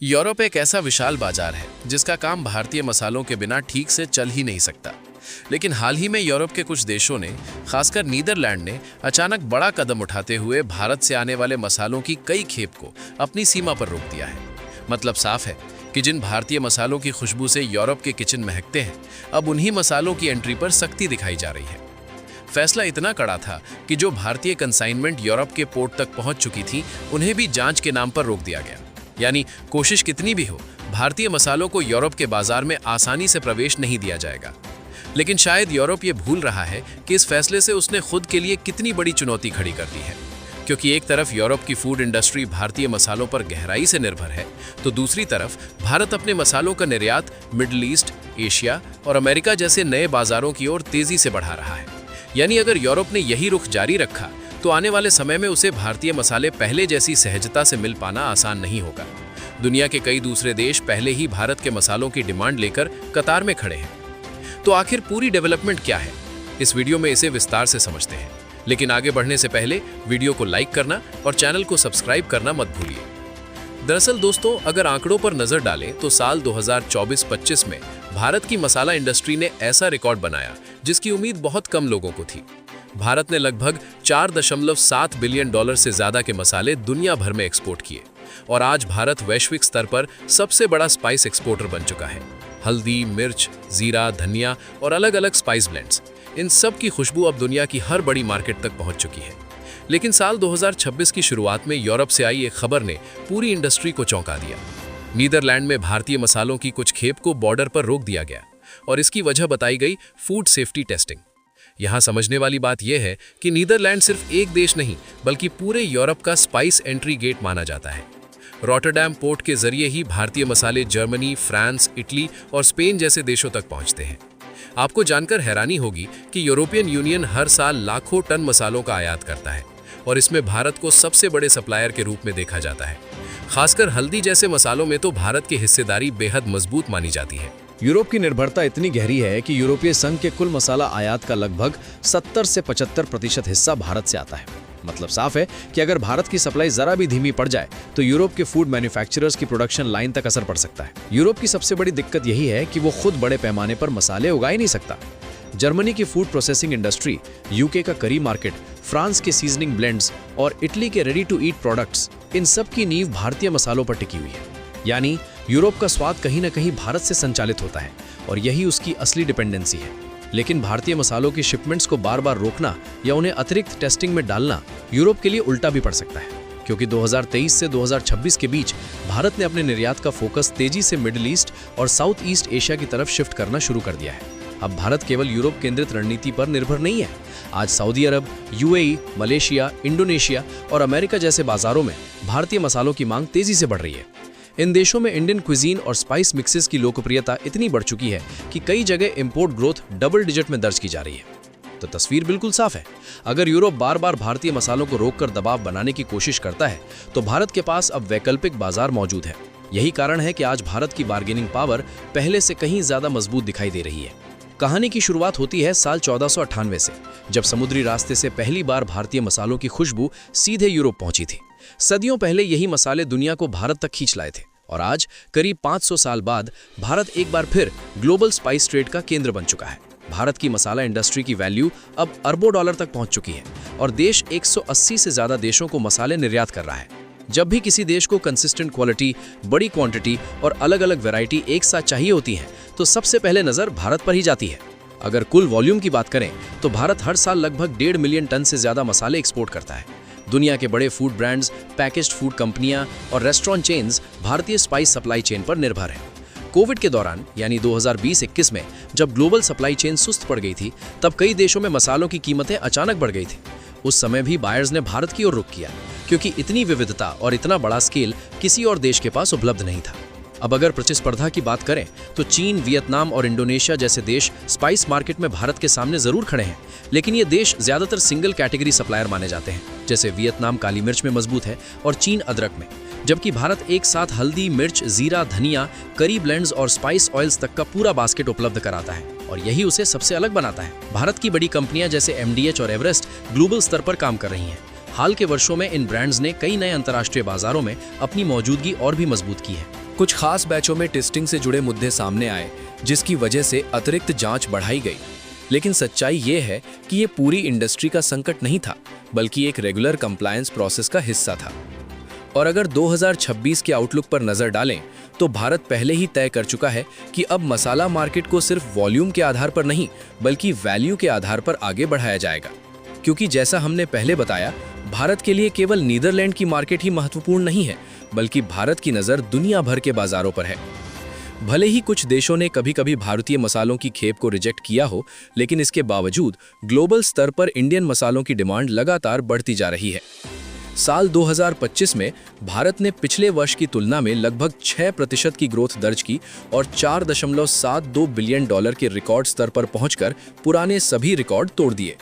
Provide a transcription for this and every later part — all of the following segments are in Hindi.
यूरोप एक ऐसा विशाल बाजार है जिसका काम भारतीय मसालों के बिना ठीक से चल ही नहीं सकता। लेकिन हाल ही में यूरोप के कुछ देशों ने, खासकर नीदरलैंड ने, अचानक बड़ा कदम उठाते हुए भारत से आने वाले मसालों की कई खेप को अपनी सीमा पर रोक दिया है। मतलब साफ है कि जिन भारतीय मसालों की खुशबू से यूरोप के किचन महकते हैं, अब उन्हीं मसालों की एंट्री पर सख्ती दिखाई जा रही है। फैसला इतना कड़ा था कि जो भारतीय कंसाइनमेंट यूरोप के पोर्ट तक पहुंच चुकी थी, उन्हें भी जांच के नाम पर रोक दिया गया। यानी कोशिश कितनी भी हो, भारतीय मसालों को यूरोप के बाजार में आसानी से प्रवेश नहीं दिया जाएगा। लेकिन शायद यूरोप ये भूल रहा है कि इस फैसले से उसने खुद के लिए कितनी बड़ी चुनौती खड़ी कर दी है। क्योंकि एक तरफ यूरोप की फूड इंडस्ट्री भारतीय मसालों पर गहराई से निर्भर है, तो दूसरी तरफ भारत अपने मसालों का निर्यात मिडिल ईस्ट, एशिया और अमेरिका जैसे नए बाजारों की ओर तेजी से बढ़ा रहा है। यानी अगर यूरोप ने यही रुख जारी रखा तो आने वाले समय में उसे भारतीय मसाले पहले जैसी सहजता से मिल पाना आसान नहीं होगा। दुनिया के कई दूसरे देश पहले ही भारत के मसालों की डिमांड लेकर कतार में खड़े हैं। तो आखिर पूरी डेवलपमेंट क्या है, इस वीडियो में इसे विस्तार से समझते हैं। लेकिन आगे बढ़ने से पहले वीडियो को लाइक करना और चैनल को सब्सक्राइब करना मत भूलिए। दरअसल दोस्तों, अगर आंकड़ों पर नजर डालें तो साल 2024-25 में भारत की मसाला इंडस्ट्री ने ऐसा रिकॉर्ड बनाया जिसकी उम्मीद बहुत कम लोगों को थी। भारत ने लगभग $4.7 बिलियन से ज्यादा के मसाले दुनिया भर में एक्सपोर्ट किए और आज भारत वैश्विक स्तर पर सबसे बड़ा स्पाइस एक्सपोर्टर बन चुका है। हल्दी, मिर्च, जीरा, धनिया और अलग अलग स्पाइस ब्लेंड्स, इन सब की खुशबू अब दुनिया की हर बड़ी मार्केट तक पहुंच चुकी है। लेकिन साल 2026 की शुरुआत में यूरोप से आई एक खबर ने पूरी इंडस्ट्री को चौंका दिया। नीदरलैंड में भारतीय मसालों की कुछ खेप को बॉर्डर पर रोक दिया गया और इसकी वजह बताई गई फूड सेफ्टी टेस्टिंग। यहां समझने वाली बात यह है कि नीदरलैंड सिर्फ एक देश नहीं बल्कि पूरे यूरोप का स्पाइस एंट्री गेट माना जाता है। रॉटरडैम पोर्ट के जरिए ही भारतीय मसाले जर्मनी, फ्रांस, इटली और स्पेन जैसे देशों तक पहुंचते हैं। आपको जानकर हैरानी होगी कि यूरोपियन यूनियन हर साल लाखों टन मसालों का आयात करता है और इसमें भारत को सबसे बड़े सप्लायर के रूप में देखा जाता है। खासकर हल्दी जैसे मसालों में तो भारत की हिस्सेदारी बेहद मजबूत मानी जाती है। यूरोप की निर्भरता इतनी गहरी है कि यूरोपीय संघ के कुल मसाला आयात का लगभग 70 से 75% हिस्सा भारत से आता है। मतलब साफ है कि अगर भारत की सप्लाई जरा भी धीमी पड़ जाए तो यूरोप के फूड मैन्युफैक्चरर्स की प्रोडक्शन लाइन तक असर पड़ सकता है। यूरोप की सबसे बड़ी दिक्कत यही है कि वो खुद बड़े पैमाने पर मसाले उगा ही नहीं सकता। जर्मनी की फूड प्रोसेसिंग इंडस्ट्री, यूके का करी मार्केट, फ्रांस के सीजनिंग ब्लेंड्स और इटली के रेडी टू ईट प्रोडक्ट्स, इन सब की नींव भारतीय मसालों पर टिकी हुई है। यानी यूरोप का स्वाद कहीं न कहीं भारत से संचालित होता है और यही उसकी असली डिपेंडेंसी है। लेकिन भारतीय मसालों की शिपमेंट्स को बार बार रोकना या उन्हें अतिरिक्त टेस्टिंग में डालना यूरोप के लिए उल्टा भी पड़ सकता है, क्योंकि 2023 से 2026 के बीच भारत ने अपने निर्यात का फोकस तेजी से मिडिल ईस्ट और साउथ ईस्ट एशिया की तरफ शिफ्ट करना शुरू कर दिया है। अब भारत केवल यूरोप केंद्रित रणनीति पर निर्भर नहीं है। आज सऊदी अरब, यूएई, मलेशिया, इंडोनेशिया और अमेरिका जैसे बाजारों में भारतीय मसालों की मांग तेजी से बढ़ रही है। इन देशों में इंडियन क्विजीन और स्पाइस मिक्सेस की लोकप्रियता इतनी बढ़ चुकी है कि कई जगह इंपोर्ट ग्रोथ डबल डिजिट में दर्ज की जा रही है। तो तस्वीर बिल्कुल साफ है। अगर यूरोप बार बार भारतीय मसालों को रोककर दबाव बनाने की कोशिश करता है तो भारत के पास अब वैकल्पिक बाजार मौजूद है। यही कारण है कि आज भारत की बार्गेनिंग पावर पहले से कहीं ज्यादा मजबूत दिखाई दे रही है। कहानी की शुरुआत होती है साल 1498 से, जब समुद्री रास्ते से पहली बार भारतीय मसालों की खुशबू सीधे यूरोप पहुंची थी। सदियों पहले यही मसाले दुनिया को भारत तक खींच लाए थे और आज करीब 500 साल बाद भारत एक बार फिर ग्लोबल स्पाइस ट्रेड का केंद्र बन चुका है। भारत की मसाला इंडस्ट्री की वैल्यू अब अरबों डॉलर तक पहुंच चुकी है और देश 180 से ज्यादा देशों को मसाले निर्यात कर रहा है। जब भी किसी देश को कंसिस्टेंट क्वालिटी, बड़ी क्वांटिटी और अलग अलग वैरायटी एक साथ चाहिए होती है तो सबसे पहले नजर भारत पर ही जाती है। अगर कुल वॉल्यूम की बात करें तो भारत हर साल लगभग 1.5 मिलियन टन से ज्यादा मसाले एक्सपोर्ट करता है। दुनिया के बड़े फूड ब्रांड्स, पैकेज्ड फूड कंपनियां और रेस्टोरेंट चेन्स भारतीय स्पाइस सप्लाई चेन पर निर्भर हैं। कोविड के दौरान यानी 2020-21 में जब ग्लोबल सप्लाई चेन सुस्त पड़ गई थी, तब कई देशों में मसालों की कीमतें अचानक बढ़ गई थी। उस समय भी बायर्स ने भारत की ओर रुख किया, क्योंकि इतनी विविधता और इतना बड़ा स्केल किसी और देश के पास उपलब्ध नहीं था। अब अगर प्रतिस्पर्धा की बात करें तो चीन, वियतनाम और इंडोनेशिया जैसे देश स्पाइस मार्केट में भारत के सामने जरूर खड़े हैं, लेकिन ये देश ज्यादातर सिंगल कैटेगरी सप्लायर माने जाते हैं। जैसे वियतनाम काली मिर्च में मजबूत है और चीन अदरक में, जबकि भारत एक साथ हल्दी, मिर्च, जीरा, धनिया, करी ब्लेंड्स और स्पाइस ऑयल्स तक का पूरा बास्केट उपलब्ध कराता है और यही उसे सबसे अलग बनाता है। भारत की बड़ी कंपनियां जैसे एमडीएच और एवरेस्ट ग्लोबल स्तर पर काम कर रही हैं। हाल के वर्षों में इन ब्रांड्स ने कई नए अंतर्राष्ट्रीय बाजारों में अपनी मौजूदगी और भी मजबूत की है। कुछ खास बैचों में टेस्टिंग से जुड़े मुद्दे सामने आए, जिसकी वजह से अतिरिक्त जांच बढ़ाई गई। लेकिन सच्चाई ये है कि ये पूरी इंडस्ट्री का संकट नहीं था, बल्कि एक रेगुलर कंप्लायंस प्रोसेस का हिस्सा था। और अगर 2026 के आउटलुक पर नजर डालें तो भारत पहले ही तय कर चुका है कि अब मसाला मार्केट को सिर्फ वॉल्यूम के आधार पर नहीं, बल्कि वैल्यू के आधार पर आगे बढ़ाया जाएगा। क्योंकि जैसा हमने पहले बताया, भारत के लिए केवल नीदरलैंड की मार्केट ही महत्वपूर्ण नहीं है, बल्कि भारत की नज़र दुनिया भर के बाजारों पर है। भले ही कुछ देशों ने कभी कभी भारतीय मसालों की खेप को रिजेक्ट किया हो, लेकिन इसके बावजूद ग्लोबल स्तर पर इंडियन मसालों की डिमांड लगातार बढ़ती जा रही है। साल 2025 में भारत ने पिछले वर्ष की तुलना में लगभग 6% की ग्रोथ दर्ज की और $4.72 बिलियन के रिकॉर्ड स्तर पर पहुंचकर पुराने सभी रिकॉर्ड तोड़ दिए।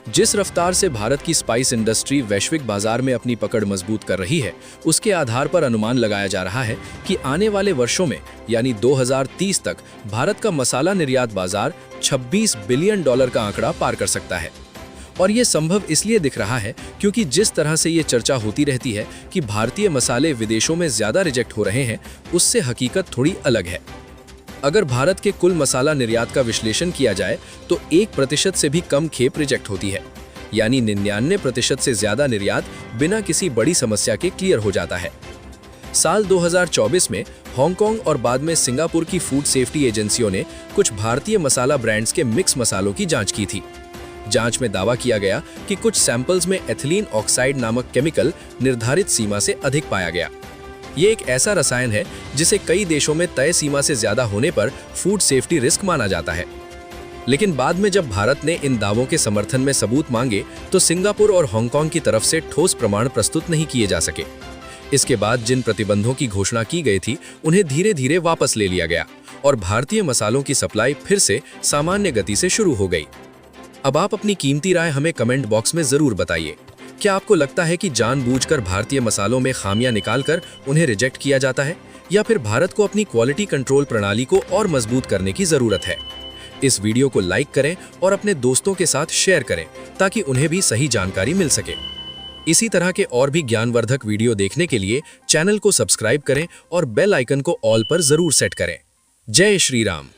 जिस रफ्तार से भारत की स्पाइस इंडस्ट्री वैश्विक बाजार में अपनी पकड़ मजबूत कर रही है, उसके आधार पर अनुमान लगाया जा रहा है कि आने वाले वर्षों में यानी 2030 तक भारत का मसाला निर्यात बाजार $26 बिलियन का आंकड़ा पार कर सकता है। और ये संभव इसलिए दिख रहा है क्योंकि जिस तरह से ये चर्चा होती रहती है कि भारतीय मसाले विदेशों में ज्यादा रिजेक्ट हो रहे हैं, उससे हकीकत थोड़ी अलग है। अगर भारत के कुल मसाला निर्यात का विश्लेषण किया जाए तो 1% से भी कम खेप रिजेक्ट होती है, यानी 99% से ज्यादा निर्यात बिना किसी बड़ी समस्या के क्लियर हो जाता है। साल 2024 में हांगकांग और बाद में सिंगापुर की फूड सेफ्टी एजेंसियों ने कुछ भारतीय मसाला ब्रांड्स के मिक्स मसालों की जांच की थी। जांच में दावा किया गया कि कुछ सैंपल्स में एथिलीन ऑक्साइड नामक केमिकल निर्धारित सीमा से अधिक पाया गया। ये एक ऐसा रसायन है जिसे कई देशों में तय सीमा से ज्यादा होने पर फूड सेफ्टी रिस्क माना जाता है। लेकिन बाद में जब भारत ने इन दावों के समर्थन में सबूत मांगे तो सिंगापुर और हांगकांग की तरफ से ठोस प्रमाण प्रस्तुत नहीं किए जा सके। इसके बाद जिन प्रतिबंधों की घोषणा की गई थी, उन्हें धीरे धीरे वापस ले लिया गया और भारतीय मसालों की सप्लाई फिर से सामान्य गति से शुरू हो गई। अब आप अपनी कीमती राय हमें कमेंट बॉक्स में जरूर बताइए। क्या आपको लगता है कि जानबूझकर भारतीय मसालों में खामियां निकालकर उन्हें रिजेक्ट किया जाता है, या फिर भारत को अपनी क्वालिटी कंट्रोल प्रणाली को और मजबूत करने की जरूरत है? इस वीडियो को लाइक करें और अपने दोस्तों के साथ शेयर करें ताकि उन्हें भी सही जानकारी मिल सके। इसी तरह के और भी ज्ञानवर्धक वीडियो देखने के लिए चैनल को सब्सक्राइब करें और बेल आइकन को ऑल पर जरूर सेट करें। जय श्री राम।